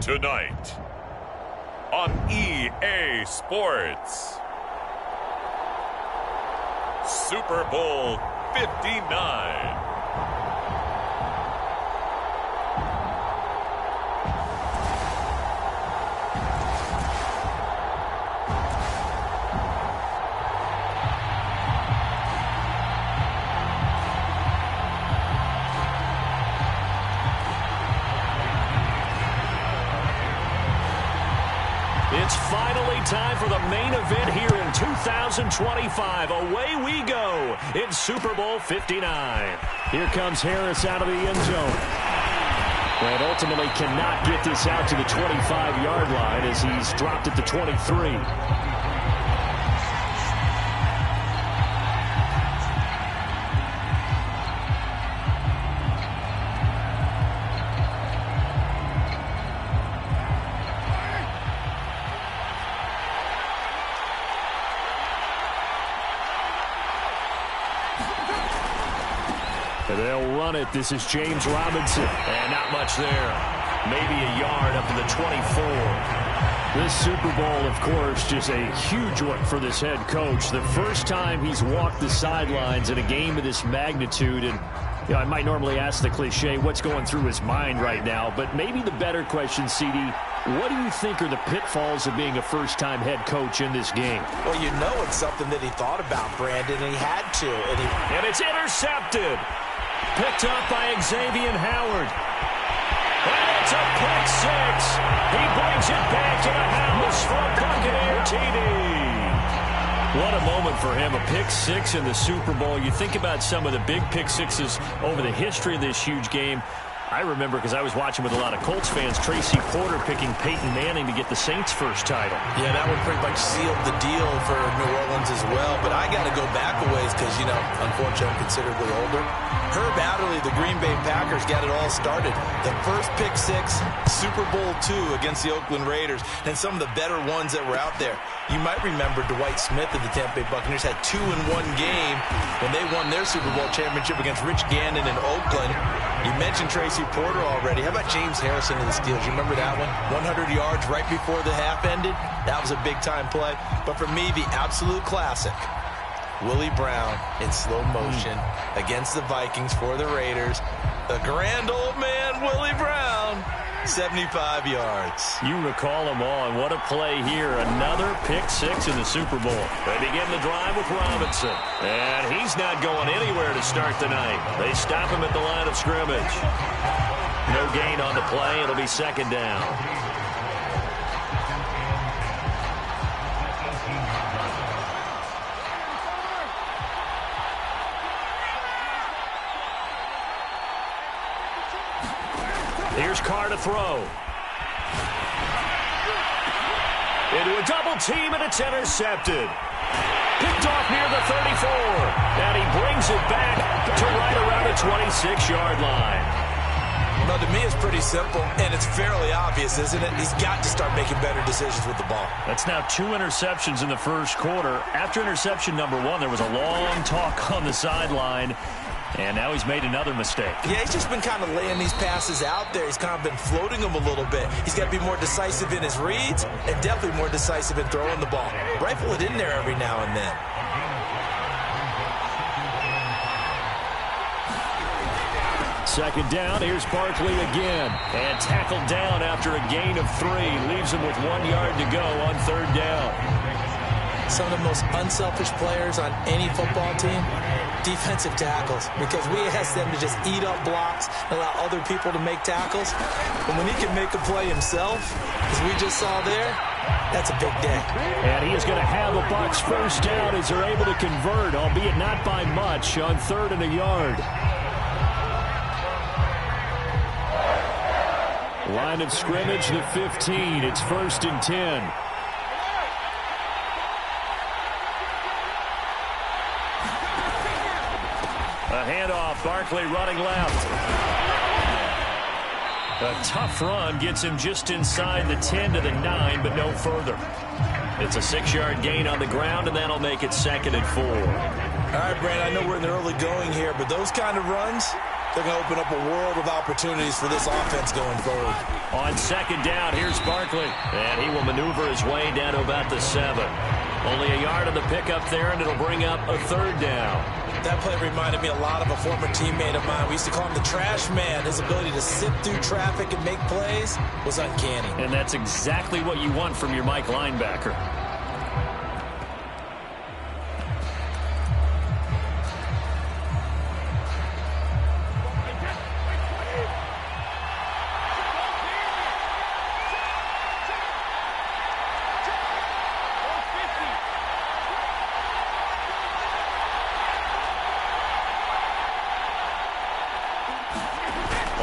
Tonight on EA Sports, Super Bowl 59. It's finally time for the main event here in 2025. Away we go in Super Bowl 59. Here comes Harris out of the end zone. And ultimately cannot get this out to the 25-yard line as he's dropped at the 23. They'll run it. This is James Robinson. And not much there. Maybe a yard up to the 24. This Super Bowl, of course, just a huge one for this head coach. The first time he's walked the sidelines in a game of this magnitude. And you know, I might normally ask the cliche, what's going through his mind right now? But maybe the better question, CD, what do you think are the pitfalls of being a first-time head coach in this game? Well, you know it's something that he thought about, Brandon, and he had to. And it's intercepted. Picked up by Xavier Howard. And it's a pick six. He brings it back to the house for a Buccaneer TD. What a moment for him. A pick six in the Super Bowl. You think about some of the big pick sixes over the history of this huge game. I remember, because I was watching with a lot of Colts fans, Tracy Porter picking Peyton Manning to get the Saints' first title. Yeah, that one pretty much sealed the deal for New Orleans as well. But I got to go back a ways because, you know, unfortunately I'm considerably older. Herb Adderley, the Green Bay Packers, got it all started. The first pick six, Super Bowl II against the Oakland Raiders, and some of the better ones that were out there. You might remember Dwight Smith of the Tampa Bay Buccaneers had 2 in one game when they won their Super Bowl championship against Rich Gannon in Oakland. You mentioned Tracy Porter already. How about James Harrison of the Steelers? You remember that one? 100 yards right before the half ended. That was a big-time play. But for me, the absolute classic, Willie Brown in slow motion against the Vikings for the Raiders. The grand old man, Willie Brown, 75 yards. You recall them all, and what a play here. Another pick six in the Super Bowl. They begin the drive with Robinson. And he's not going anywhere to start the night. They stop him at the line of scrimmage. No gain on the play. It'll be second down. Here's Carr to throw. Into a double team, and it's intercepted. Picked off near the 34. And he brings it back to right around the 26-yard line. Well, to me, it's pretty simple, and it's fairly obvious, isn't it? He's got to start making better decisions with the ball. That's now 2 interceptions in the first quarter. After interception number 1, there was a long talk on the sideline. And now he's made another mistake. Yeah, he's just been kind of laying these passes out there. He's kind of been floating them a little bit. He's got to be more decisive in his reads and definitely more decisive in throwing the ball. Rifle it in there every now and then. Second down, here's Barkley again. And tackled down after a gain of 3. Leaves him with 1 yard to go on third down. Some of the most unselfish players on any football team, defensive tackles, because we ask them to just eat up blocks and allow other people to make tackles. But when he can make a play himself, as we just saw there, that's a big day. And he is going to have a Bucs first down as they're able to convert, albeit not by much, on 3rd and a yard. Line of scrimmage, the 15. It's 1st and 10. A handoff, Barkley running left. A tough run gets him just inside the 10 to the 9, but no further. It's a 6-yard gain on the ground, and that'll make it 2nd and 4. All right, Brandon, I know we're in the early going here, but those kind of runs, they're going to open up a world of opportunities for this offense going forward. On second down, here's Barkley. And he will maneuver his way down to about the 7. Only a yard on the pickup there, and it'll bring up a third down. That play reminded me a lot of a former teammate of mine. We used to call him the trash man. His ability to sit through traffic and make plays was uncanny. And that's exactly what you want from your Mike linebacker.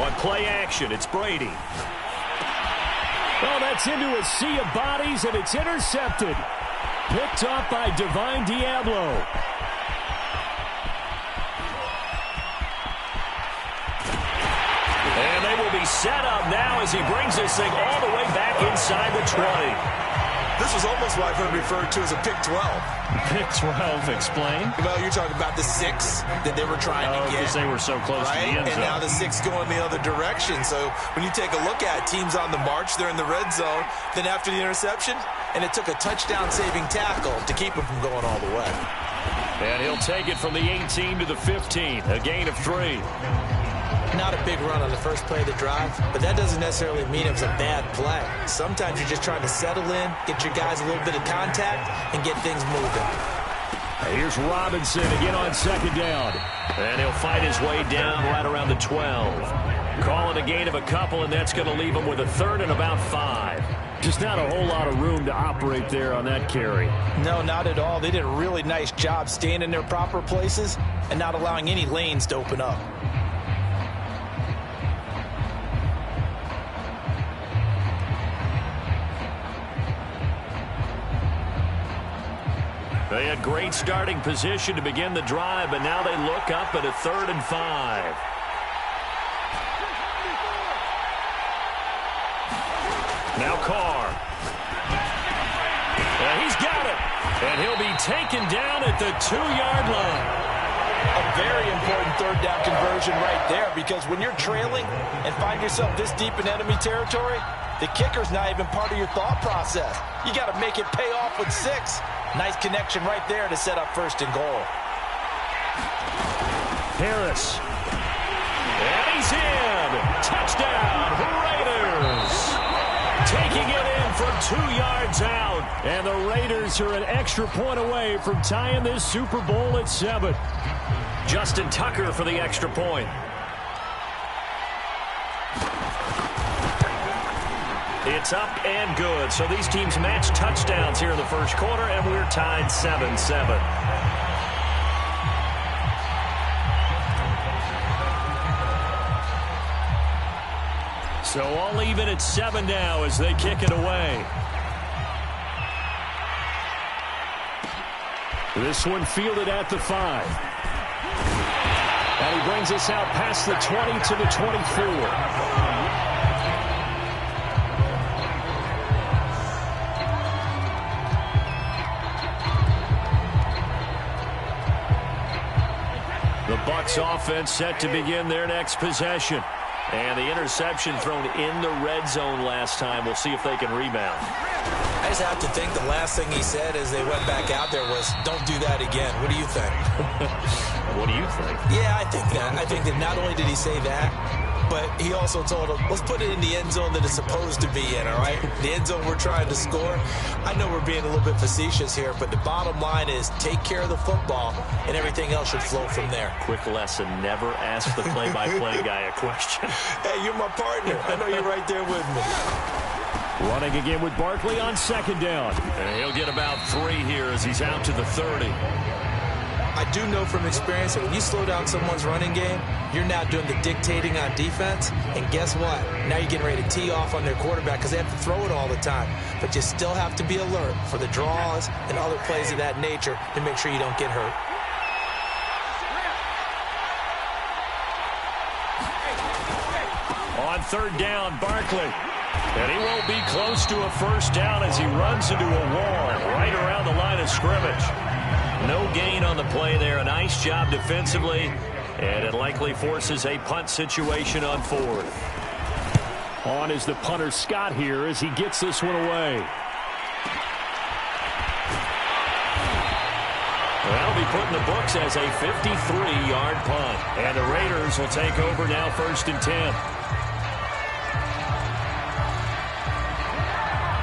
On play action, it's Brady. Well, that's into a sea of bodies, and it's intercepted. Picked up by Divine Diablo. And they will be set up now as he brings this thing all the way back inside the 20. This was almost what I've heard referred to as a pick 12. Pick 12, explain. Well, you're talking about the 6 that they were trying to get. Because they were so close to the end zone. And now the 6 going the other direction. So when you take a look at teams on the march, they're in the red zone. Then after the interception, and it took a touchdown-saving tackle to keep him from going all the way. And he'll take it from the 18 to the 15, a gain of 3. Not a big run on the first play of the drive, but that doesn't necessarily mean it was a bad play. Sometimes you're just trying to settle in, get your guys a little bit of contact, and get things moving. Here's Robinson again on second down. And he'll fight his way down right around the 12. Call it a gain of a couple, and that's going to leave him with a third and about 5. Just not a whole lot of room to operate there on that carry. No, not at all. They did a really nice job staying in their proper places and not allowing any lanes to open up. They had great starting position to begin the drive, but now they look up at a 3rd and 5. Now Carr. He's got it. And he'll be taken down at the 2-yard line. A very important third down conversion right there, because when you're trailing and find yourself this deep in enemy territory, the kicker's not even part of your thought process. You got to make it pay off with 6. Nice connection right there to set up 1st and goal. Harris. And he's in. Touchdown, Raiders. Taking it in from 2 yards out. And the Raiders are an extra point away from tying this Super Bowl at 7. Justin Tucker for the extra point. It's up and good. So these teams match touchdowns here in the first quarter, and we're tied 7-7. So all even at 7 now as they kick it away. This one fielded at the 5. And he brings us out past the 20 to the 24. The Bucs offense set to begin their next possession. And the interception thrown in the red zone last time. We'll see if they can rebound. I just have to think the last thing he said as they went back out there was, don't do that again. What do you think? What do you think? Yeah, I think that. I think that not only did he say that, but he also told him, let's put it in the end zone that it's supposed to be in, all right? The end zone we're trying to score. I know we're being a little bit facetious here, but the bottom line is take care of the football, and everything else should flow from there. Quick lesson, never ask the play-by-play guy a question. Hey, you're my partner. I know you're right there with me. Running again with Barkley on second down. And he'll get about 3 here as he's out to the 30. I do know from experience that when you slow down someone's running game, you're now doing the dictating on defense. And guess what? Now you're getting ready to tee off on their quarterback because they have to throw it all the time. But you still have to be alert for the draws and other plays of that nature to make sure you don't get hurt. On third down, Barkley. And he won't be close to a first down as he runs into a wall right around the line of scrimmage. No gain on the play there. A nice job defensively. And it likely forces a punt situation on fourth. On is the punter Scott here as he gets this one away. That'll be put in the books as a 53-yard punt. And the Raiders will take over now 1st and 10.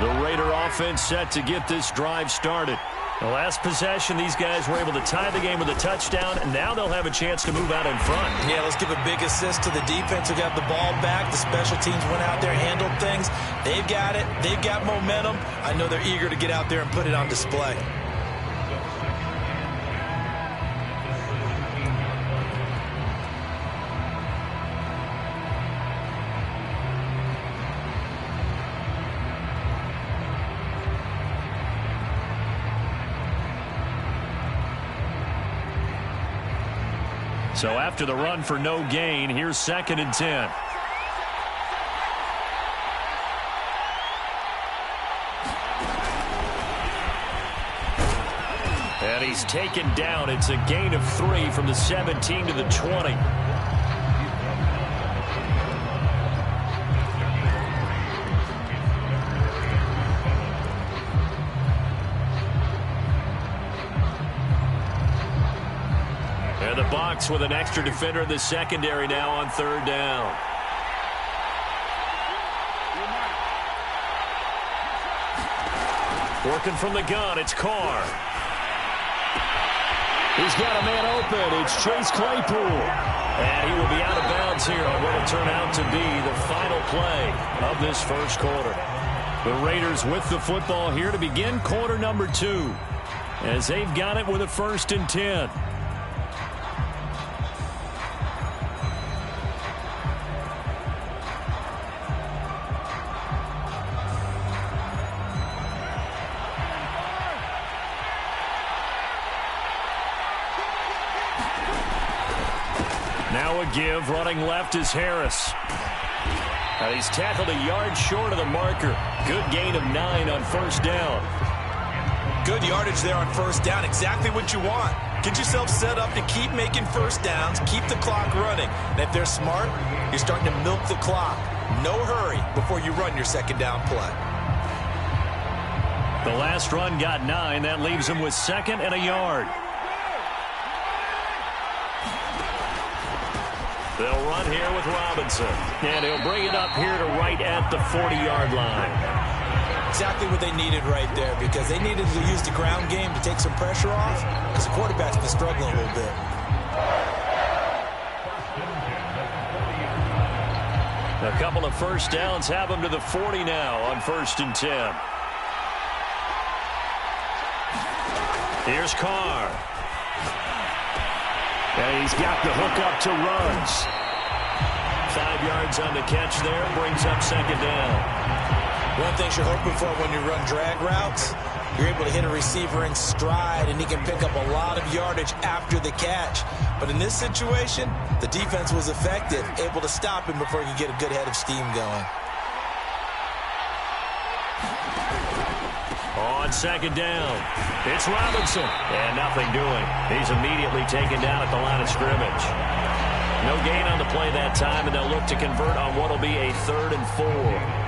The Raider offense set to get this drive started. The last possession, these guys were able to tie the game with a touchdown, and now they'll have a chance to move out in front. Yeah, let's give a big assist to the defense who got the ball back. The special teams went out there, handled things. They've got it. They've got momentum. I know they're eager to get out there and put it on display. So after the run for no gain, here's 2nd and 10. And he's taken down. It's a gain of 3 from the 17 to the 20. And the box with an extra defender in the secondary now on 3rd down. Working from the gun, it's Carr. He's got a man open. It's Chase Claypool. And he will be out of bounds here on what will turn out to be the final play of this first quarter. The Raiders with the football here to begin quarter number 2, as they've got it with a 1st and 10. Now a give, running left is Harris. And he's tackled a yard short of the marker. Good gain of 9 on 1st down. Good yardage there on 1st down. Exactly what you want. Get yourself set up to keep making 1st downs, keep the clock running. And if they're smart, you're starting to milk the clock. No hurry before you run your 2nd down play. The last run got 9. That leaves him with 2nd and a yard. They'll run here with Robinson. And he'll bring it up here to right at the 40-yard line. Exactly what they needed right there, because they needed to use the ground game to take some pressure off, because the quarterback's been struggling a little bit. A couple of 1st downs have him to the 40 now on 1st and 10. Here's Carr. And he's got the hook up to runs. 5 yards on the catch there, brings up 2nd down. One thing you're hoping for when you run drag routes, you're able to hit a receiver in stride, and he can pick up a lot of yardage after the catch. But in this situation, the defense was effective, able to stop him before he could get a good head of steam going. On 2nd down, it's Robinson. And nothing doing. He's immediately taken down at the line of scrimmage. No gain on the play that time, and they'll look to convert on what will be a 3rd and 4.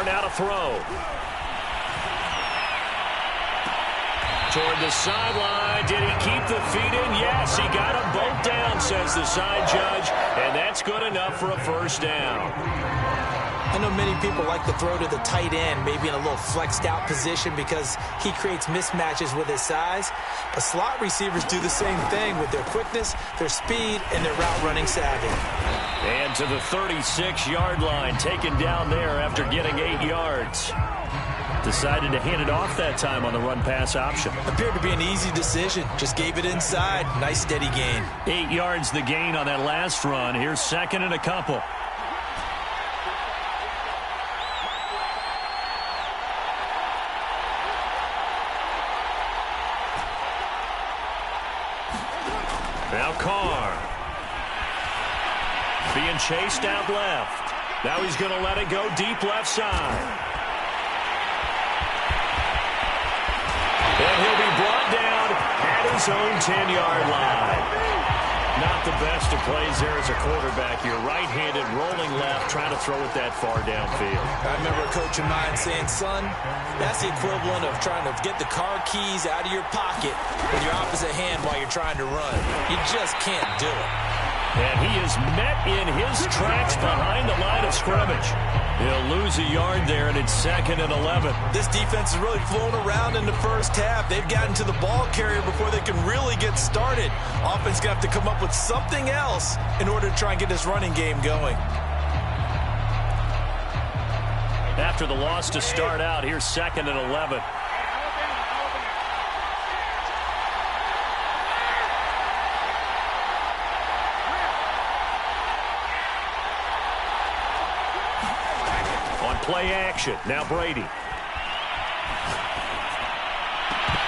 Now to throw. Toward the sideline. Did he keep the feet in? Yes, he got them both down, says the side judge. And that's good enough for a 1st down. I know many people like to throw to the tight end, maybe in a little flexed out position because he creates mismatches with his size. But slot receivers do the same thing with their quickness, their speed, and their route running savvy. And to the 36-yard line, taken down there after getting 8 yards. Decided to hand it off that time on the run-pass option. Appeared to be an easy decision. Just gave it inside. Nice steady gain. 8 yards the gain on that last run. Here's second and a couple. Now Carr. Being chased out left. Now he's going to let it go deep left side. And he'll be brought down at his own 10-yard line. Not the best of plays there as a quarterback. You're right-handed, rolling left, trying to throw it that far downfield. I remember a coach of mine saying, son, that's the equivalent of trying to get the car keys out of your pocket with your opposite hand while you're trying to run. You just can't do it. And he is met in his tracks behind the line of scrimmage. He'll lose a yard there, and it's second and 11. This defense is really flown around in the first half. They've gotten to the ball carrier before they can really get started. Offense going to have to come up with something else in order to try and get this running game going. After the loss to start out, here's second and 11. Play action. Now Brady.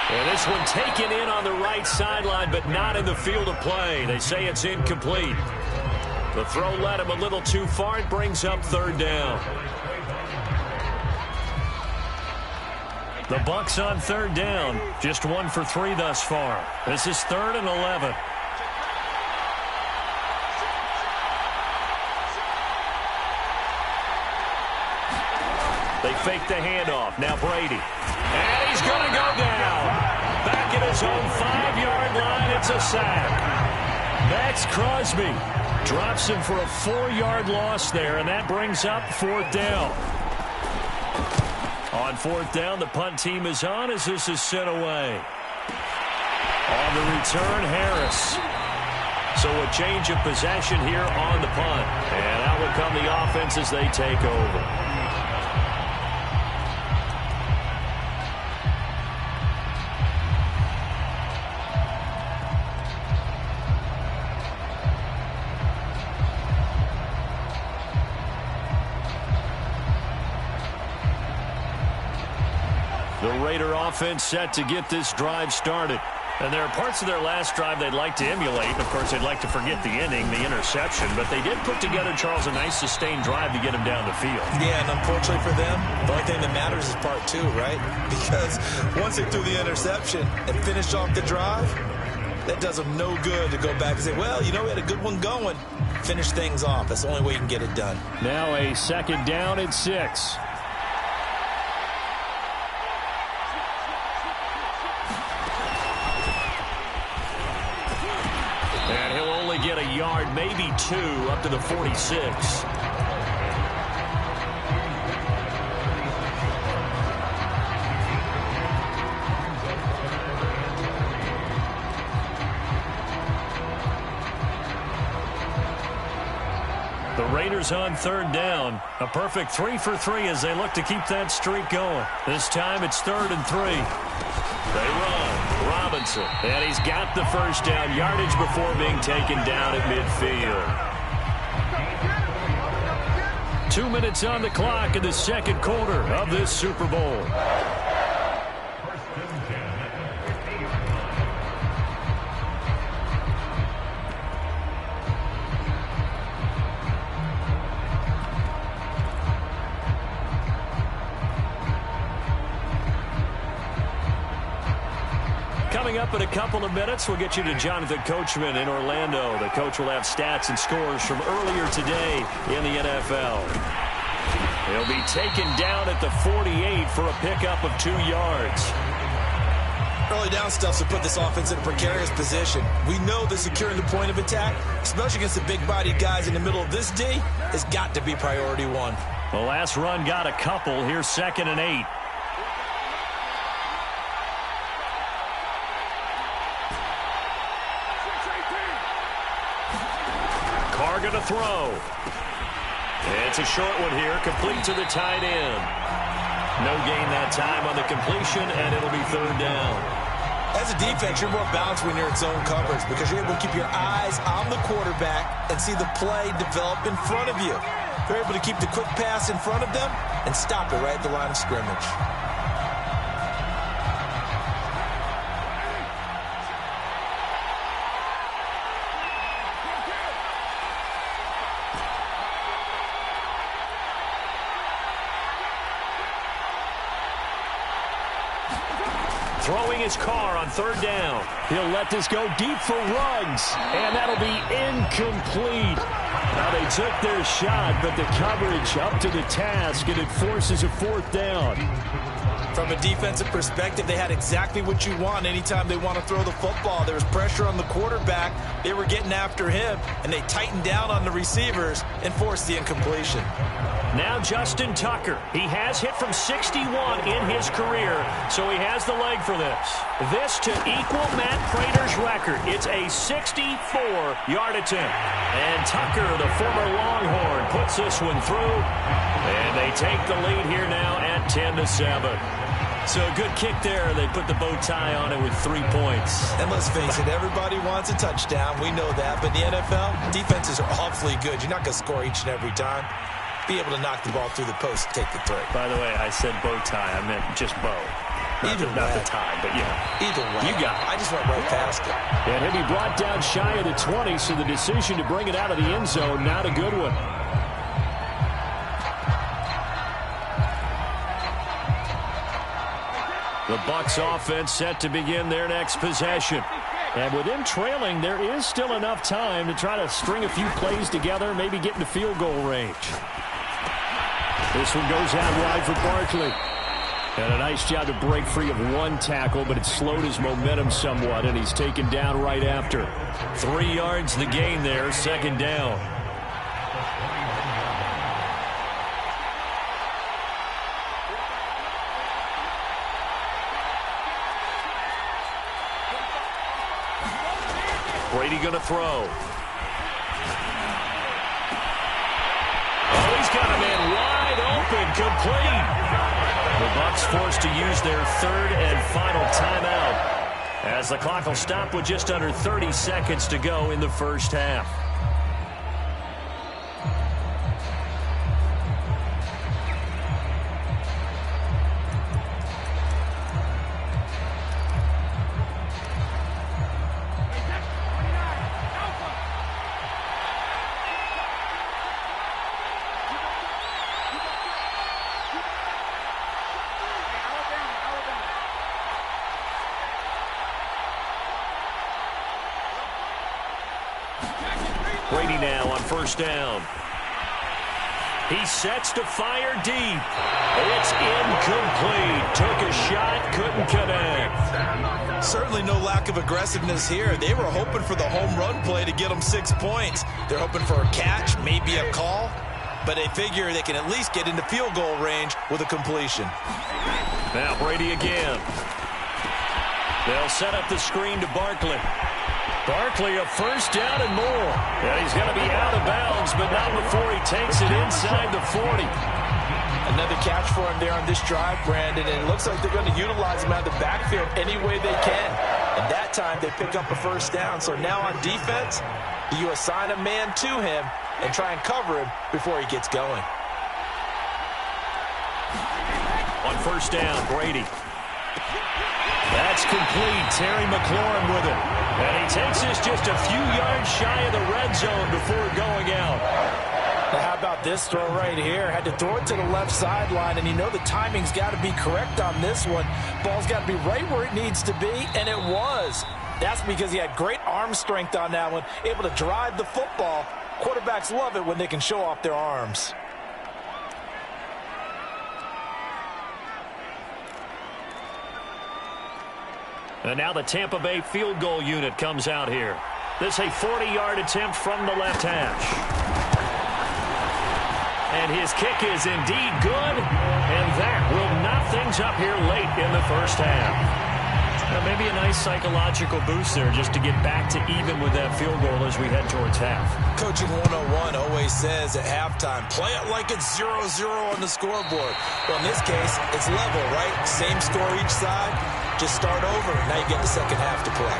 And this one taken in on the right sideline, but not in the field of play. They say it's incomplete. The throw led him a little too far. It brings up third down. The Bucs on third down. Just 1 for 3 thus far. This is third and 11. They fake the handoff. Now Brady. And he's going to go down. Back at his own 5-yard line. It's a sack. Max Crosby drops him for a 4-yard loss there, and that brings up fourth down. On fourth down, the punt team is on as this is sent away. On the return, Harris. So a change of possession here on the punt. And out will come the offense as they take over. The Raider offense set to get this drive started. And there are parts of their last drive they'd like to emulate. Of course, they'd like to forget the ending, the interception. But they did put together, Charles, a nice sustained drive to get him down the field. Yeah, and unfortunately for them, the only thing that matters is part 2, right? Because once they threw the interception and finished off the drive, that does them no good to go back and say, well, you know, we had a good one going. Finish things off. That's the only way you can get it done. Now a second down and 6. Get a yard, maybe 2, up to the 46. The Raiders on third down. A perfect 3 for 3 as they look to keep that streak going. This time it's 3rd and 3. They run. Robinson. And he's got the first down. Yardage before being taken down at midfield. 2 minutes on the clock in the second quarter of this Super Bowl. Coming up in a couple of minutes, we'll get you to Jonathan Coachman in Orlando. The coach will have stats and scores from earlier today in the NFL. He'll be taken down at the 48 for a pickup of 2 yards. Early down stuff to put this offense in a precarious position. We know that securing the point of attack, especially against the big-bodied guys in the middle of this D, has got to be priority 1. The last run got a couple. Here's 2nd and 8. Carr going to throw. It's a short one here, complete to the tight end. No gain that time on the completion, and it'll be third down. As a defense, you're more balanced when you're in zone coverage because you're able to keep your eyes on the quarterback and see the play develop in front of you. You're able to keep the quick pass in front of them and stop it right at the line of scrimmage. Throwing his car on third down. He'll let this go deep for Ruggs, and that'll be incomplete. Now, they took their shot, but the coverage up to the task, and it forces a fourth down. From a defensive perspective, they had exactly what you want anytime they want to throw the football. There was pressure on the quarterback. They were getting after him, and they tightened down on the receivers and forced the incompletion. Now Justin Tucker. He has hit from 61 in his career, so he has the leg for this. This to equal Matt Prater's record. It's a 64-yard attempt. And Tucker, the former Longhorn, puts this one through. And they take the lead here now at 10-7. So a good kick there. They put the bow tie on it with 3 points. And let's face it, everybody wants a touchdown. We know that. But in the NFL, defenses are awfully good. You're not going to score each and every time. Be able to knock the ball through the post and take the three. By the way, I said bow tie. I meant just bow. Not the tie, but yeah. Either way. You got it. I just went right past it. And he'll be brought down shy of the 20, so the decision to bring it out of the end zone, not a good one. The Bucs offense set to begin their next possession. And with them trailing, there is still enough time to try to string a few plays together, maybe get into field goal range. This one goes out wide for Barkley. And a nice job to break free of one tackle, but it slowed his momentum somewhat, and he's taken down right after. 3 yards the gain there, second down. Brady going to throw. Oh, he's got a man wide open, complete. The Bucs forced to use their third and final timeout as the clock will stop with just under 30 seconds to go in the first half. Brady now on first down. He sets to fire deep. It's incomplete. Took a shot, couldn't connect. Certainly no lack of aggressiveness here. They were hoping for the home run play to get them 6 points. They're hoping for a catch, maybe a call, but they figure they can at least get into field goal range with a completion. Now Brady again. They'll set up the screen to Barkley. Barkley a first down and more. And he's going to be out of bounds, but not before he takes it inside the 40. Another catch for him there on this drive, Brandon, and it looks like they're going to utilize him out of the backfield any way they can. And that time they pick up a first down. So now on defense, you assign a man to him and try and cover him before he gets going. On first down, Brady. That's complete. Terry McLaurin with it. And he takes this just a few yards shy of the red zone before going out. Now how about this throw right here? Had to throw it to the left sideline, and you know the timing's got to be correct on this one. Ball's got to be right where it needs to be, and it was. That's because he had great arm strength on that one, able to drive the football. Quarterbacks love it when they can show off their arms. And now the Tampa Bay field goal unit comes out here. This a 40-yard attempt from the left hash. And his kick is indeed good. And that will knot things up here late in the first half. maybe a nice psychological boost there just to get back to even with that field goal as we head towards half. Coaching 101 always says at halftime, play it like it's 0-0 on the scoreboard. Well, in this case, it's level, right? Same score each side. Just start over. Now you get the second half to play.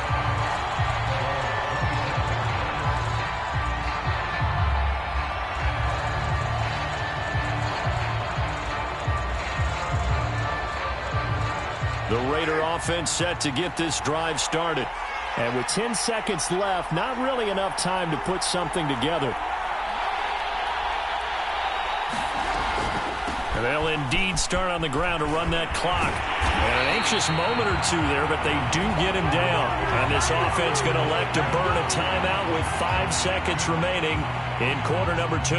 The Raider offense set to get this drive started. And with 10 seconds left, not really enough time to put something together. And they'll indeed start on the ground to run that clock. And an anxious moment or two there, but they do get him down. And this offense going to elect to burn a timeout with 5 seconds remaining in quarter number 2.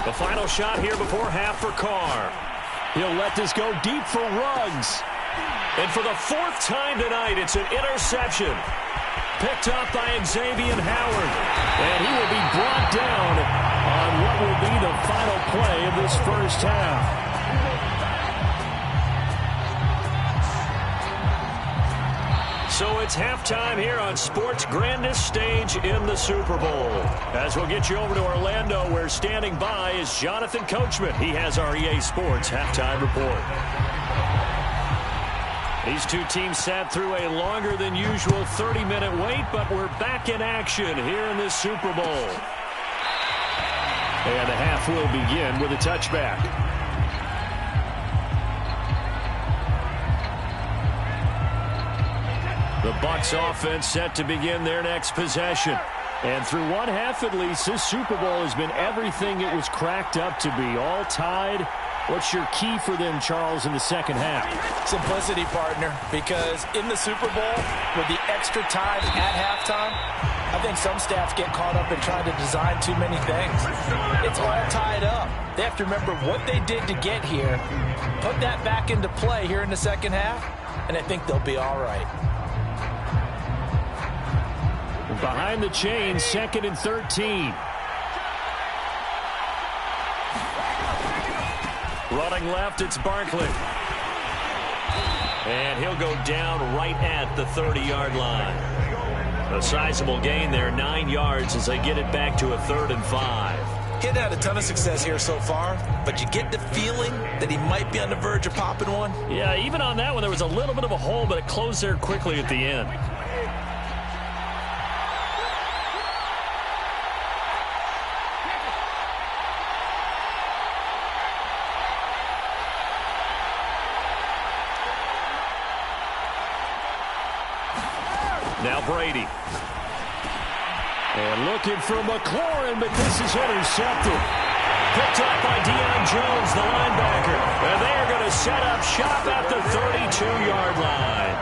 The final shot here before half for Carr. He'll let this go deep for Ruggs. And for the 4th time tonight, it's an interception. Picked up by Xavier Howard. And he will be brought down on what will be the final play of this first half. So it's halftime here on sports' grandest stage in the Super Bowl. As we'll get you over to Orlando, where standing by is Jonathan Coachman. He has our EA Sports halftime report. These two teams sat through a longer than usual 30-minute wait, but we're back in action here in this Super Bowl. And the half will begin with a touchback. The Bucs offense set to begin their next possession. And through one half at least, this Super Bowl has been everything it was cracked up to be. All tied. What's your key for them, Charles, in the second half? Simplicity, partner, because in the Super Bowl, with the extra time at halftime, I think some staffs get caught up in trying to design too many things. It's all tied up. They have to remember what they did to get here, put that back into play here in the second half, and I think they'll be all right. Behind the chain, 2nd and 13. Running left, it's Barkley. And he'll go down right at the 30-yard line. A sizable gain there, 9 yards as they get it back to a 3rd and 5. He hadn't had a ton of success here so far, but you get the feeling that he might be on the verge of popping one. Yeah, even on that one, there was a little bit of a hole, but it closed there quickly at the end. Now Brady. And looking for McLaurin, but this is intercepted. Picked up by Deion Jones, the linebacker. And they're going to set up shop at the 32-yard line.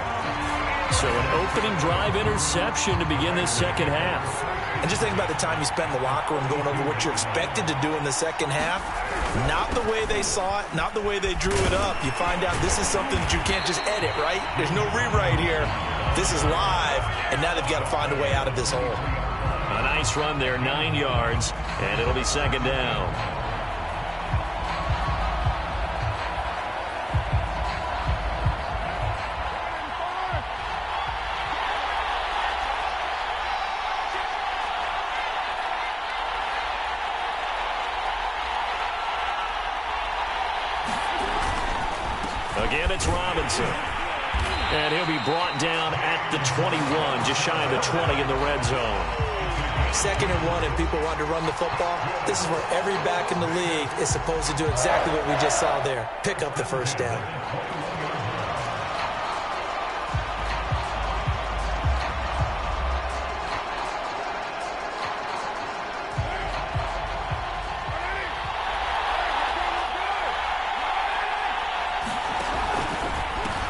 So an opening drive interception to begin this second half. And just think about the time you spend in the locker room going over what you're expected to do in the second half. Not the way they saw it, not the way they drew it up. You find out this is something that you can't just edit, right? There's no rewrite here. This is live, and now they've got to find a way out of this hole. A nice run there, 9 yards, and it'll be second down. Again, it's Robinson. And he'll be brought down at the 21, just shy of the 20 in the red zone. 2nd and 1 and people want to run the football. This is where every back in the league is supposed to do exactly what we just saw there. Pick up the first down.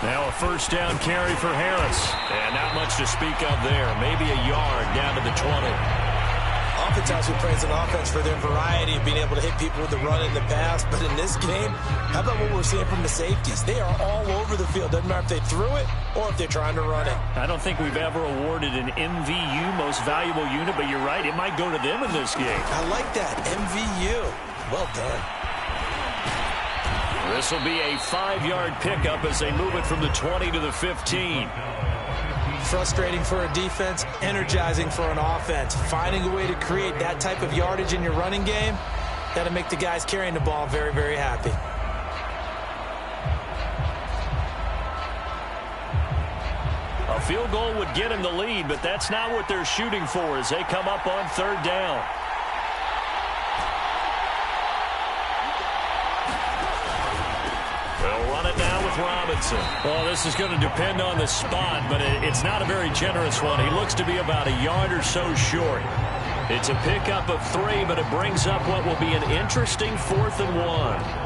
Now a first down carry for Harris. And not much to speak of there. Maybe a yard down to the 20. Oftentimes we praise an offense for their variety of being able to hit people with the run and the pass, but in this game, how about what we're seeing from the safeties? They are all over the field. Doesn't matter if they threw it or if they're trying to run it. I don't think we've ever awarded an MVU, most valuable unit, but you're right, it might go to them in this game. I like that, MVU. Well done. This will be a 5-yard pickup as they move it from the 20 to the 15. Frustrating for a defense, energizing for an offense. Finding a way to create that type of yardage in your running game, that'll make the guys carrying the ball very, very happy. A field goal would get him the lead, but that's not what they're shooting for as they come up on 3rd down. They'll run it now with Robinson. Well, this is going to depend on the spot, but it's not a very generous one. He looks to be about a yard or so short. It's a pickup of 3, but it brings up what will be an interesting 4th and 1.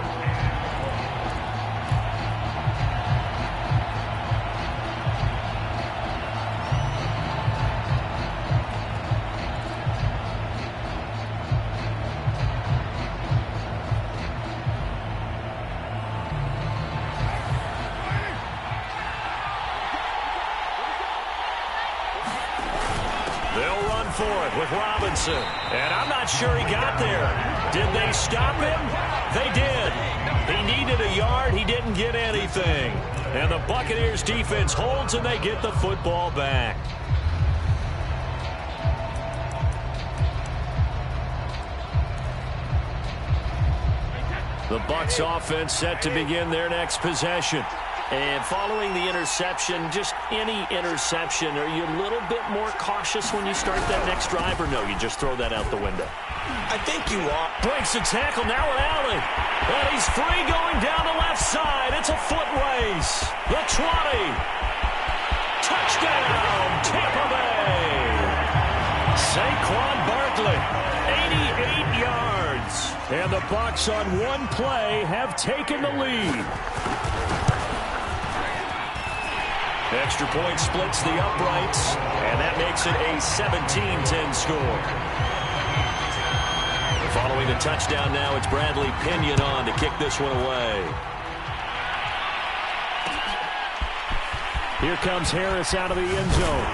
For it with Robinson. And I'm not sure he got there. Did they stop him? They did. He needed a yard. He didn't get anything. And the Buccaneers defense holds and they get the football back. The Bucs offense set to begin their next possession. And following the interception, just any interception, are you a little bit more cautious when you start that next drive, or no, you just throw that out the window? I think you are. Breaks the tackle, now an alley. And he's free going down the left side. It's a foot race. The 20. Touchdown, Tampa Bay. Saquon Barkley, 88 yards. And the Bucs on one play have taken the lead. Extra point splits the uprights, and that makes it a 17-10 score. Following the touchdown now, it's Bradley Pinion on to kick this one away. Here comes Harris out of the end zone.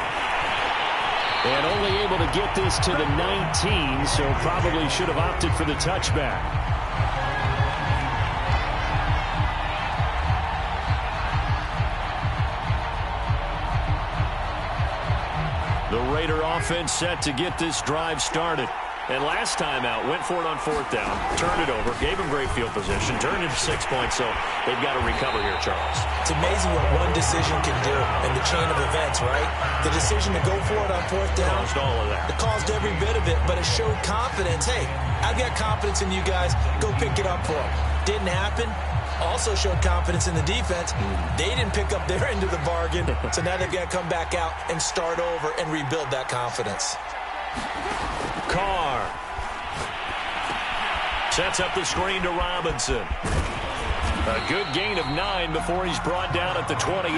And only able to get this to the 19, so probably should have opted for the touchback. The Raider offense set to get this drive started. And last time out, went for it on 4th down, turned it over, gave him great field position, turned it to 6 points, so they've got to recover here, Charles. It's amazing what one decision can do in the chain of events, right? The decision to go for it on 4th down. Caused all of that. It caused every bit of it, but it showed confidence. Hey, I've got confidence in you guys. Go pick it up for them. Didn't happen. Also showed confidence in the defense. They didn't pick up their end of the bargain, so now they've got to come back out and start over and rebuild that confidence. Carr sets up the screen to Robinson. A good gain of 9 before he's brought down at the 28.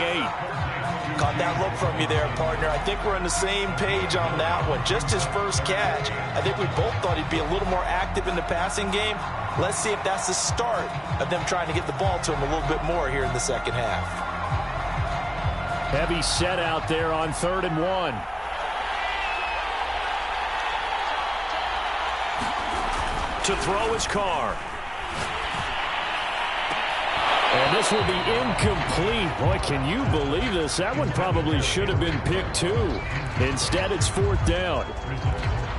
Caught that look from you there, partner. I think we're on the same page on that one. Just his first catch. I think we both thought he'd be a little more active in the passing game. Let's see if that's the start of them trying to get the ball to him a little bit more here in the second half. Heavy set out there on 3rd and 1. To throw his Carr. And this will be incomplete. Boy, can you believe this? That one probably should have been picked too. Instead, it's 4th down.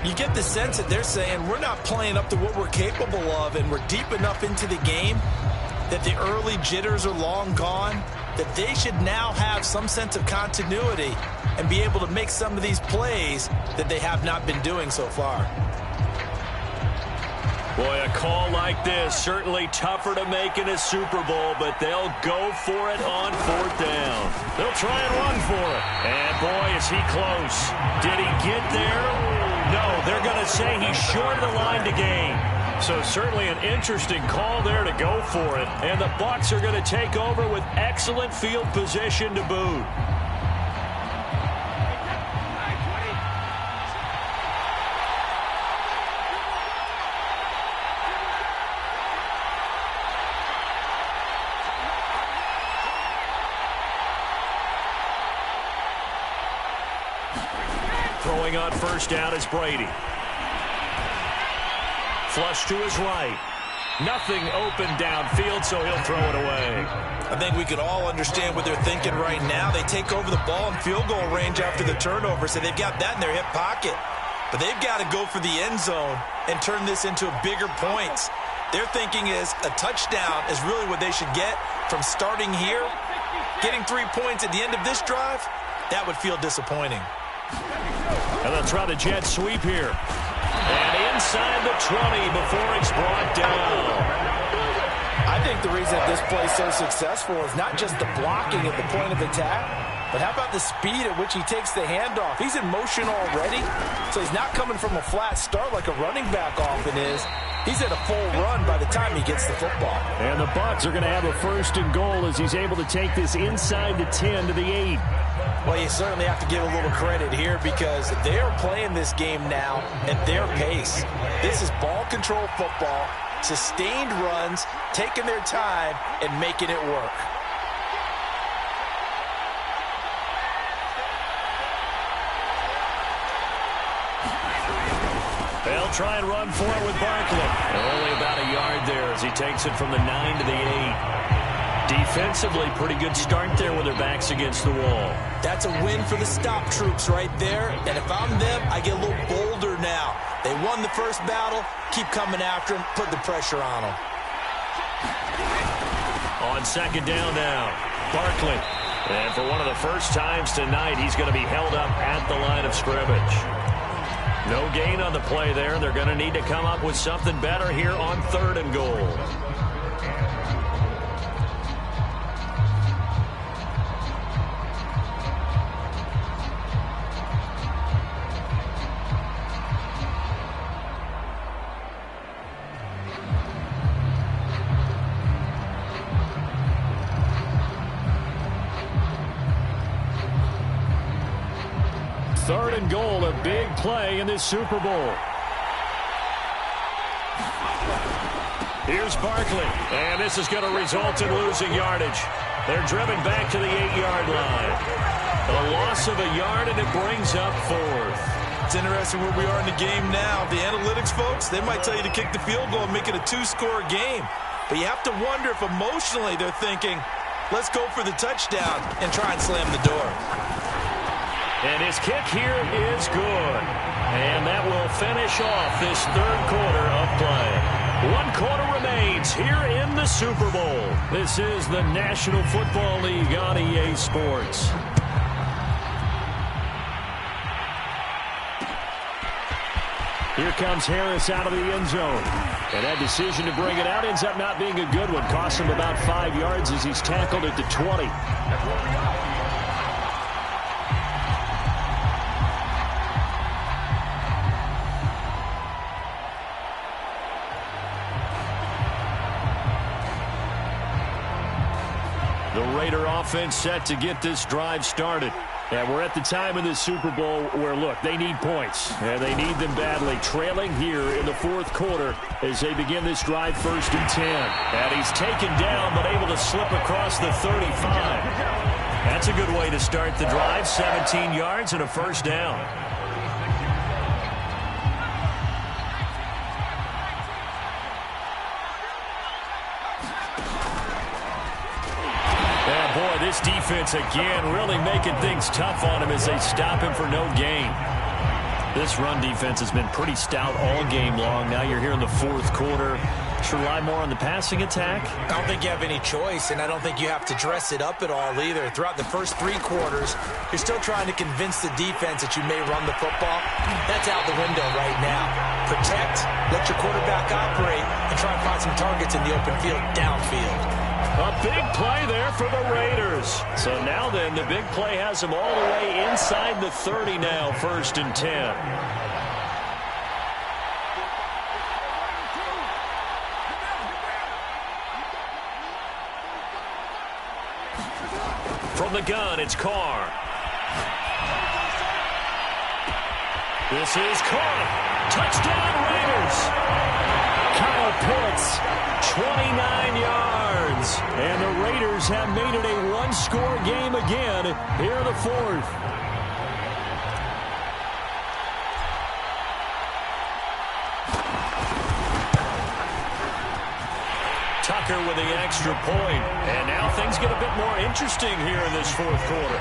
You get the sense that they're saying we're not playing up to what we're capable of, and we're deep enough into the game that the early jitters are long gone, that they should now have some sense of continuity and be able to make some of these plays that they have not been doing so far. Boy, a call like this, certainly tougher to make in a Super Bowl, but they'll go for it on 4th down. They'll try and run for it. And boy, is he close. Did he get there? No, they're going to say he's short of the line to gain. So certainly an interesting call there to go for it. And the Bucs are going to take over with excellent field position to boot. Throwing on first down is Brady. Flush to his right. Nothing open downfield, so he'll throw it away. I think we could all understand what they're thinking right now. They take over the ball in field goal range after the turnover, so they've got that in their hip pocket. But they've got to go for the end zone and turn this into bigger points. Their thinking is a touchdown is really what they should get from starting here. Getting 3 points at the end of this drive, that would feel disappointing. And they'll try the jet sweep here. And inside the 20 before it's brought down. I think the reason that this play is so successful is not just the blocking at the point of attack, but how about the speed at which he takes the handoff? He's in motion already, so he's not coming from a flat start like a running back often is. He's at a full run by the time he gets the football. And the Bucs are going to have a first and goal as he's able to take this inside the 10 to the 8. Well, you certainly have to give a little credit here because they are playing this game now at their pace. This is ball control football, sustained runs, taking their time, and making it work. They'll try and run for it with Barkley. Only about a yard there as he takes it from the 9 to the 8. Defensively, pretty good start there with their backs against the wall. That's a win for the stop troops right there. And if I'm them, I get a little bolder now. They won the first battle. Keep coming after them. Put the pressure on them. On second down now, Barkley. And for one of the first times tonight, he's going to be held up at the line of scrimmage. No gain on the play there. They're going to need to come up with something better here on third and goal. Third and goal, a big play in this Super Bowl. Here's Barkley, and this is going to result in losing yardage. They're driven back to the 8-yard line. A loss of a yard, and it brings up fourth. It's interesting where we are in the game now. The analytics folks, they might tell you to kick the field goal and make it a 2-score game. But you have to wonder if emotionally they're thinking, let's go for the touchdown and try and slam the door. And his kick here is good. And that will finish off this third quarter of play. 1 quarter remains here in the Super Bowl. This is the National Football League on EA Sports. Here comes Harris out of the end zone. And that decision to bring it out ends up not being a good one. Costs him about 5 yards as he's tackled at the 20. The Raider offense set to get this drive started. And we're at the time in this Super Bowl where, look, they need points. And they need them badly. Trailing here in the fourth quarter as they begin this drive first and 10. And he's taken down but able to slip across the 35. That's a good way to start the drive. 17 yards and a first down. This defense again really making things tough on him as they stop him for no gain. This run defense has been pretty stout all game long. Now you're here in the fourth quarter. Should rely more on the passing attack? I don't think you have any choice, and I don't think you have to dress it up at all either. Throughout the first 3 quarters, you're still trying to convince the defense that you may run the football. That's out the window right now. Protect, let your quarterback operate, and try and find some targets in the open field downfield. A big play there for the Raiders. So now then, the big play has them all the way inside the 30 now, first and 10. From the gun, it's Carr. This is caught. Touchdown, Raiders. Kyle Pitts, 29 yards. And the Raiders have made it a one-score game again here in the fourth. Tucker with the extra point. And now things get a bit more interesting here in this fourth quarter.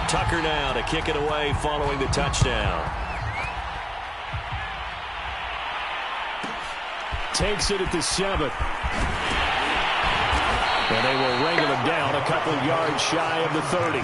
Tucker now to kick it away following the touchdown. Takes it at the 7. And they will wrangle him down a couple yards shy of the 30.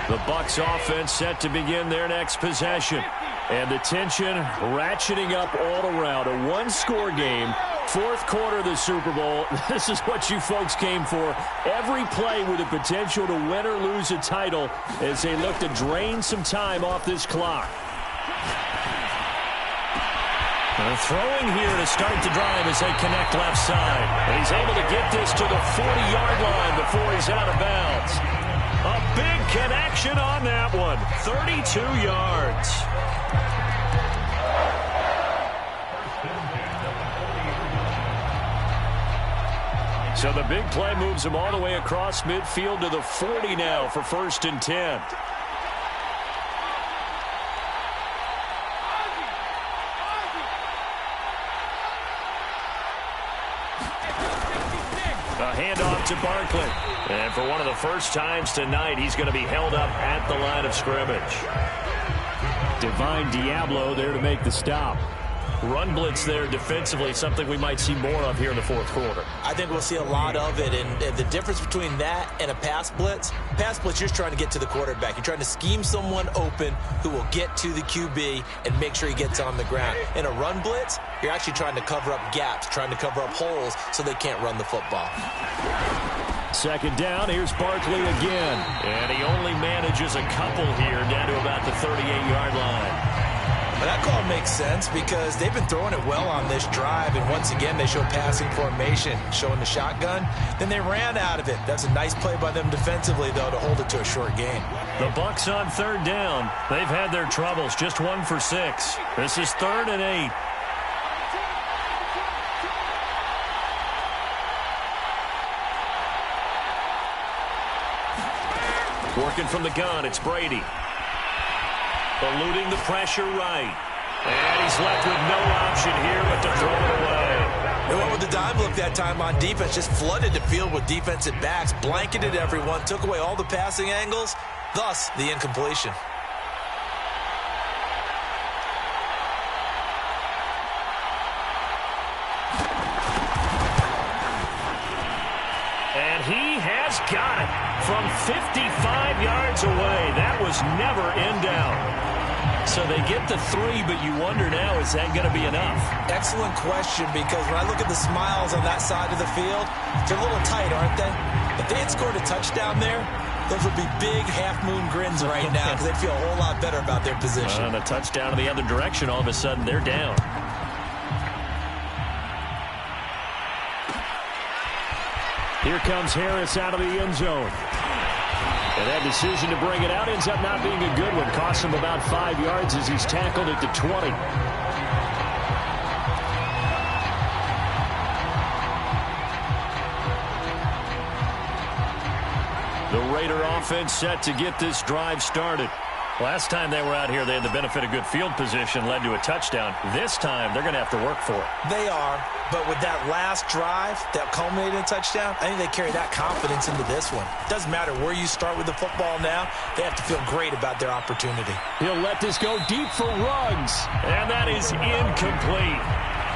The Bucs offense set to begin their next possession. And the tension ratcheting up all around. A one-score game, fourth quarter of the Super Bowl. This is what you folks came for. Every play with the potential to win or lose a title as they look to drain some time off this clock. They're throwing here to start the drive as they connect left side. And he's able to get this to the 40-yard line before he's out of bounds. A big connection on that one. 32 yards. So the big play moves him all the way across midfield to the 40 now for 1st and 10. A handoff to Barkley. And for one of the first times tonight, he's going to be held up at the line of scrimmage. Divine Diablo there to make the stop. Run blitz there defensively, something we might see more of here in the fourth quarter. I think we'll see a lot of it, and the difference between that and a pass blitz, you're just trying to get to the quarterback. You're trying to scheme someone open who will get to the QB and make sure he gets on the ground. In a run blitz, you're actually trying to cover up gaps, trying to cover up holes so they can't run the football. Second down, here's Barkley again. And he only manages a couple here down to about the 38-yard line. But that call makes sense because they've been throwing it well on this drive, and once again they show passing formation, showing the shotgun. Then they ran out of it. That's a nice play by them defensively, though, to hold it to a short gain. The Bucs on third down. They've had their troubles, just 1 for 6. This is 3rd and 8. Working from the gun, it's Brady. Eluding the pressure right. And he's left with no option here but to throw it away. They went with the dime look that time on defense, just flooded the field with defensive backs, blanketed everyone, took away all the passing angles, thus the incompletion. And he has got it from 55 yards away. That was never in doubt. So they get the 3, but you wonder now, is that going to be enough? Excellent question, because when I look at the smiles on that side of the field, they're a little tight, aren't they? If they had scored a touchdown there, those would be big half-moon grins right now because they'd feel a whole lot better about their position. And a touchdown in the other direction, all of a sudden they're down. Here comes Harris out of the end zone. And that decision to bring it out ends up not being a good one. Costs him about 5 yards as he's tackled at the 20. The Raider offense set to get this drive started. Last time they were out here, they had the benefit of good field position, led to a touchdown. This time, they're going to have to work for it. They are, but with that last drive that culminated in a touchdown, I think they carry that confidence into this one. Doesn't matter where you start with the football now, they have to feel great about their opportunity. He'll let this go deep for Ruggs, and that is incomplete.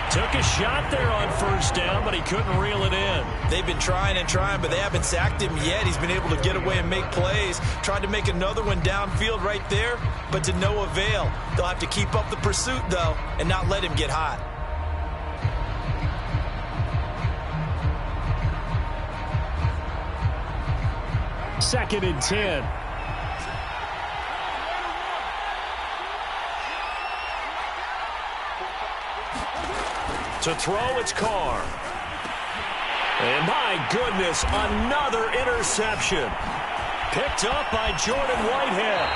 Took a shot there on first down, but he couldn't reel it in. They've been trying and trying, but they haven't sacked him yet. He's been able to get away and make plays. Tried to make another one downfield right there, but to no avail. They'll have to keep up the pursuit, though, and not let him get hot. Second and 10. To throw, it's Carr. And my goodness, another interception. Picked up by Jordan Whitehead.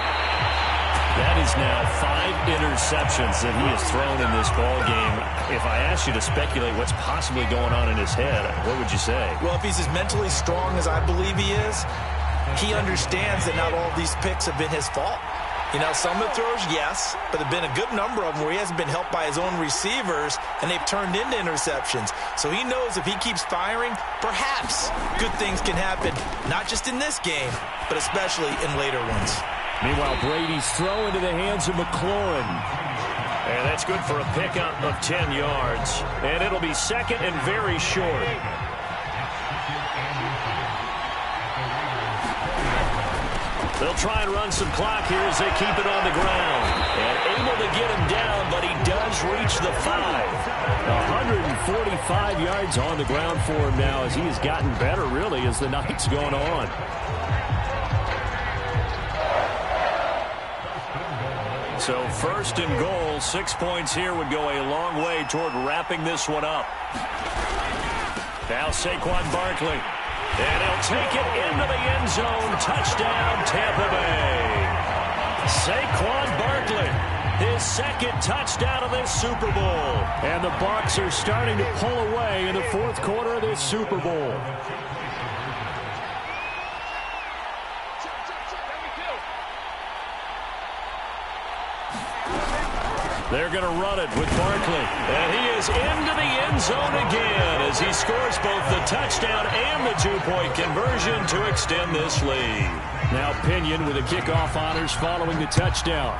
That is now 5 interceptions that he has thrown in this ball game. If I asked you to speculate what's possibly going on in his head, what would you say? Well, if he's as mentally strong as I believe he is, he understands that not all of these picks have been his fault. You know, some of the throws, yes, but there have been a good number of them where he hasn't been helped by his own receivers, and they've turned into interceptions. So he knows if he keeps firing, perhaps good things can happen, not just in this game, but especially in later ones. Meanwhile, Brady's throw into the hands of McLaurin. And that's good for a pickup of 10 yards. And it'll be second and very short. They'll try and run some clock here as they keep it on the ground. And able to get him down, but he does reach the 5. 145 yards on the ground for him now as he has gotten better, really, as the night's going on. So first and goal, 6 points here would go a long way toward wrapping this one up. Now Saquon Barkley. And he'll take it into the end zone. Touchdown, Tampa Bay. Saquon Barkley, his second touchdown of this Super Bowl. And the Bucs are starting to pull away in the fourth quarter of this Super Bowl. They're going to run it with Barkley. And he is into the end zone again as he scores both the touchdown and the two-point conversion to extend this lead. Now Pinion with the kickoff honors following the touchdown.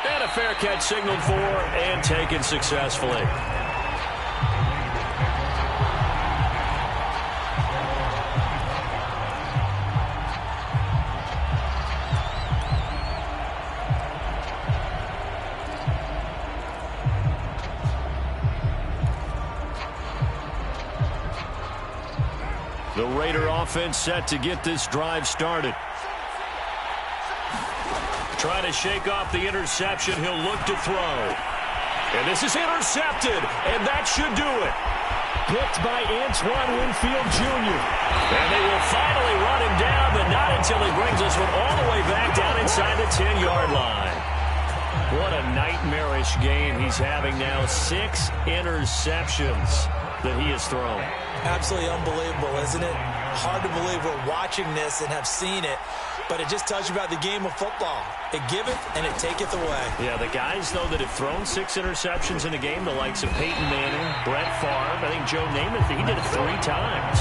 And a fair catch signaled for and taken successfully. The Raider offense set to get this drive started. Trying to shake off the interception. He'll look to throw. And this is intercepted, and that should do it. Picked by Antoine Winfield Jr. And they will finally run him down, but not until he brings this one all the way back down inside the 10-yard line. What a nightmarish game he's having now. 6 interceptions that he has thrown. Absolutely unbelievable, isn't it? Hard to believe we're watching this and have seen it, but it just tells you about the game of football. It giveth and it taketh away. Yeah, the guys, though, that have thrown 6 interceptions in a game, the likes of Peyton Manning, Brett Favre, I think Joe Namath, he did it 3 times.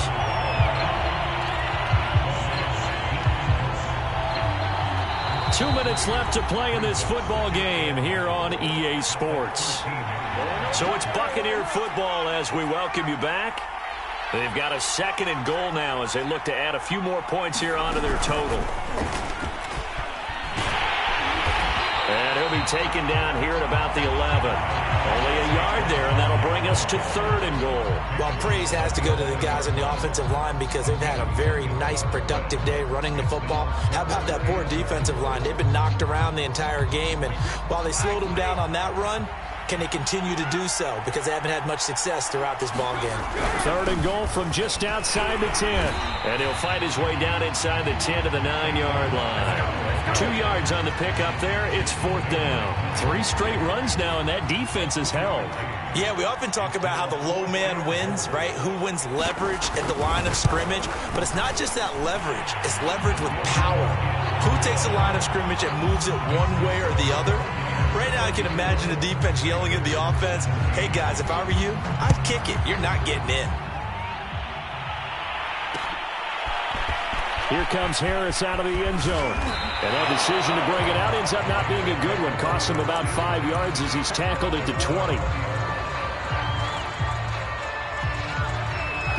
Two minutes left to play in this football game here on EA Sports. So it's Buccaneer football as we welcome you back. They've got a second and goal now as they look to add a few more points here onto their total. And he'll be taken down here at about the 11. Only a yard there, and that'll bring us to third and goal. Well, praise has to go to the guys on the offensive line because they've had a very nice, productive day running the football. How about that poor defensive line? They've been knocked around the entire game, and while they slowed them down on that run, can they continue to do so? Because they haven't had much success throughout this ball game. Third and goal from just outside the 10. And he'll fight his way down inside the 10 to the 9-yard line. 2 yards on the pickup there. It's fourth down. 3 straight runs now, and that defense is held. Yeah, we often talk about how the low man wins, right? Who wins leverage at the line of scrimmage. But it's not just that leverage. It's leverage with power. Who takes the line of scrimmage and moves it one way or the other? Right now, I can imagine the defense yelling at the offense, hey, guys, if I were you, I'd kick it. You're not getting in. Here comes Harris out of the end zone. And that decision to bring it out ends up not being a good one. Costs him about 5 yards as he's tackled at the 20.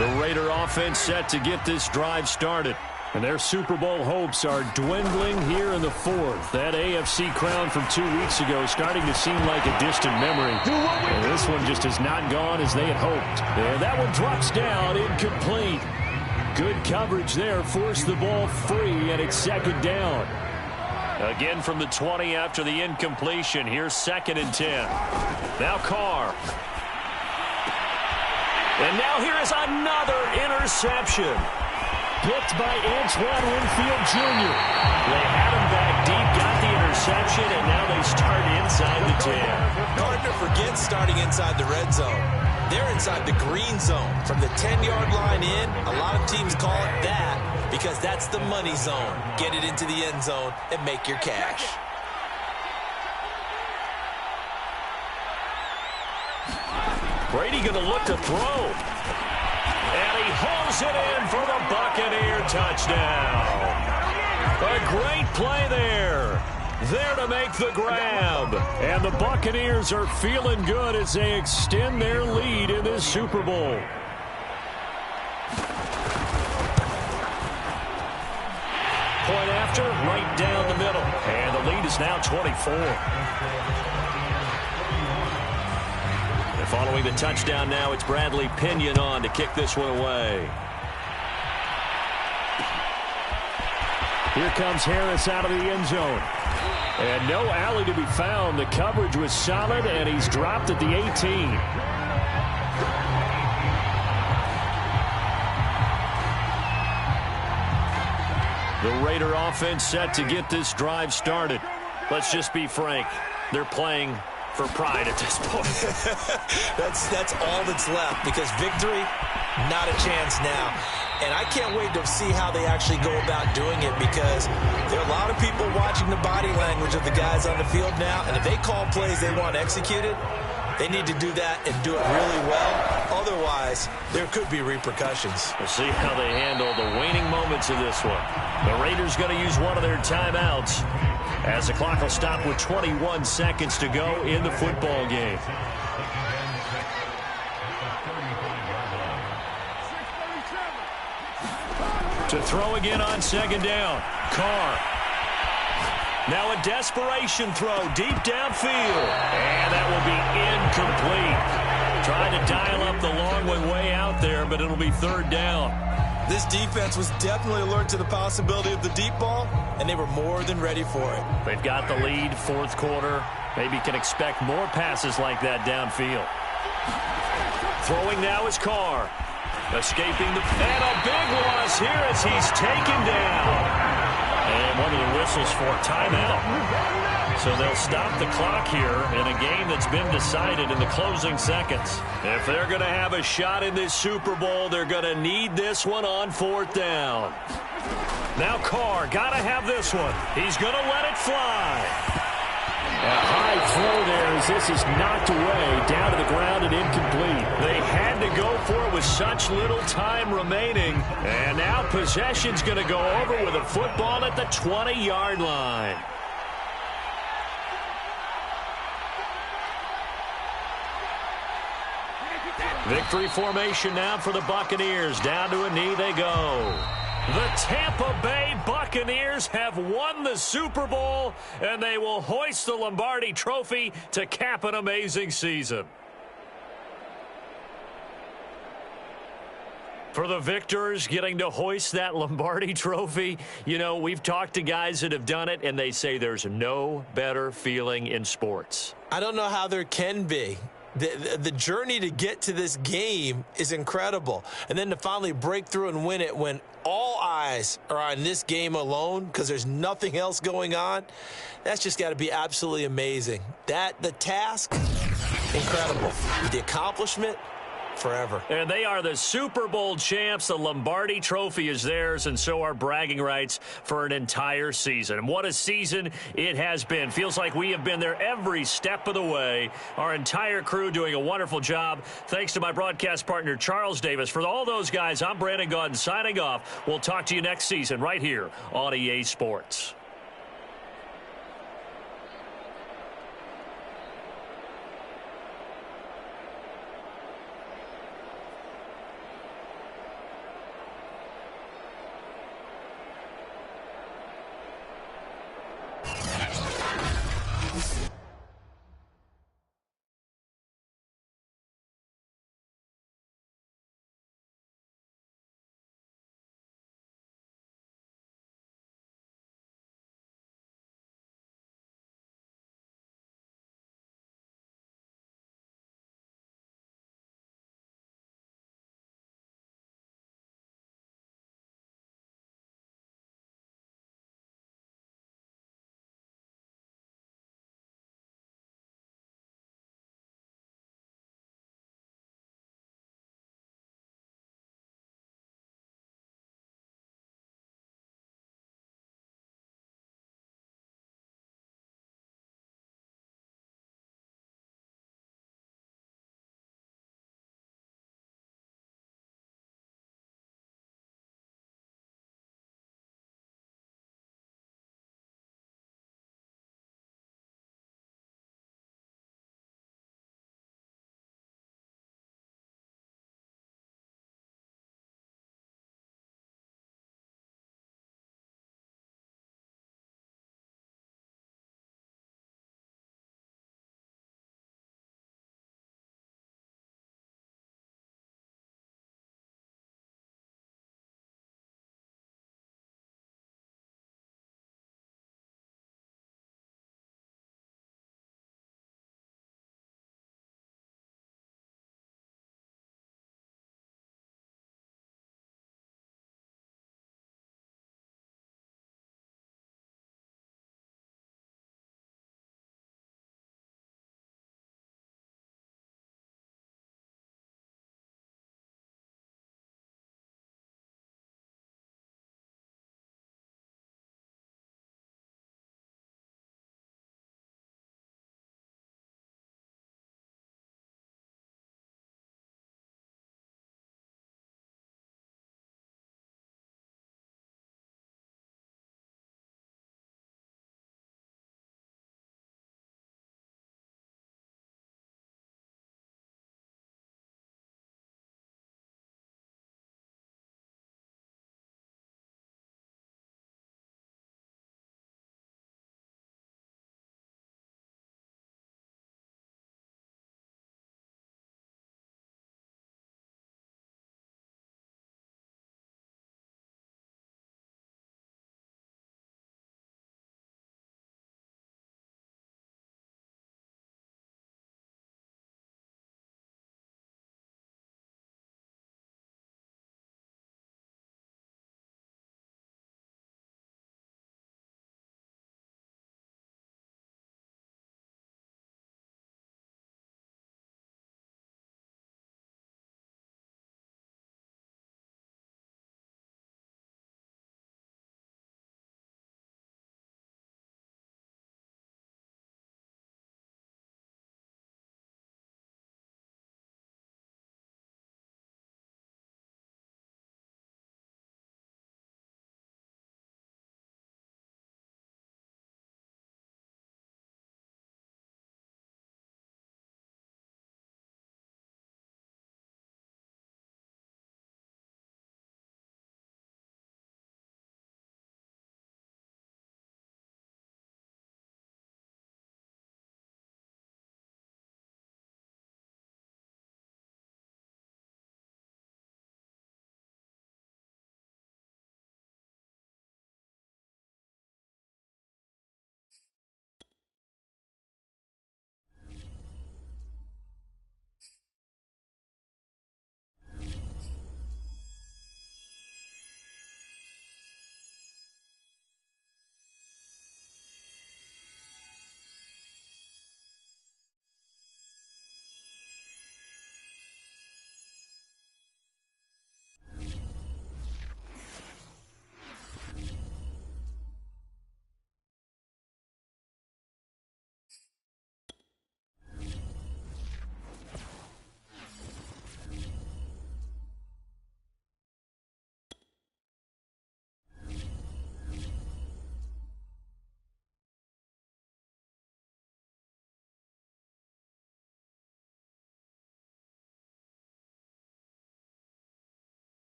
The Raider offense set to get this drive started. And their Super Bowl hopes are dwindling here in the fourth. That AFC crown from 2 weeks ago starting to seem like a distant memory. And this one just has not gone as they had hoped. And that one drops down, incomplete. Good coverage there, forced the ball free, and it's second down. Again from the 20 after the incompletion. Here's second and 10. Now Carr. And now here is another interception. picked by Antoine Winfield Jr. They had him back deep, got the interception, and now they start inside the 10. Gardner forgets starting inside the red zone. They're inside the green zone. From the 10-yard line in, a lot of teams call it that because that's the money zone. Get it into the end zone and make your cash. Brady going to look to throw. And he hauls it in for the Buccaneer touchdown. A great play there. There to make the grab. And the Buccaneers are feeling good as they extend their lead in this Super Bowl. Point after, right down the middle. And the lead is now 24. And following the touchdown now, it's Bradley Pinion on to kick this one away. Here comes Harris out of the end zone. And no alley to be found. The coverage was solid, and he's dropped at the 18. The Raider offense set to get this drive started. Let's just be frank. They're playing for pride at this point. That's all that's left because victory, not a chance now. And I can't wait to see how they actually go about doing it because there are a lot of people watching the body language of the guys on the field now. And if they call plays they want executed, they need to do that and do it really well. Otherwise, there could be repercussions. We'll see how they handle the waning moments of this one. The Raiders going to use one of their timeouts as the clock will stop with 21 seconds to go in the football game. To throw again on second down. Carr. Now a desperation throw deep downfield. And that will be incomplete. Trying to dial up the long way out there, but it'll be third down. This defense was definitely alert to the possibility of the deep ball, and they were more than ready for it. They've got the lead, fourth quarter. Maybe can expect more passes like that downfield. Throwing now is Carr. Escaping the... And a big loss here as he's taken down. And one of the whistles for timeout. So they'll stop the clock here in a game that's been decided in the closing seconds. If they're going to have a shot in this Super Bowl, they're going to need this one on fourth down. Now Carr, got to have this one. He's going to let it fly. A high throw there as this is knocked away, down to the ground and incomplete. They had to go for it with such little time remaining. And now possession's going to go over with a football at the 20-yard line. Victory formation now for the Buccaneers. Down to a knee they go. The Tampa Bay Buccaneers have won the Super Bowl, and they will hoist the Lombardi Trophy to cap an amazing season. For the victors getting to hoist that Lombardi Trophy, you know, we've talked to guys that have done it, and they say there's no better feeling in sports. I don't know how there can be. The journey to get to this game is incredible. And then to finally break through and win it when all eyes are on this game alone because there's nothing else going on, that's just got to be absolutely amazing. The task, incredible. The accomplishment, forever. And they are the Super Bowl champs. The Lombardi Trophy is theirs, and so are bragging rights for an entire season. And what a season it has been. Feels like we have been there every step of the way. Our entire crew doing a wonderful job. Thanks to my broadcast partner, Charles Davis. For all those guys, I'm Brandon Gaudin signing off. We'll talk to you next season right here on EA Sports.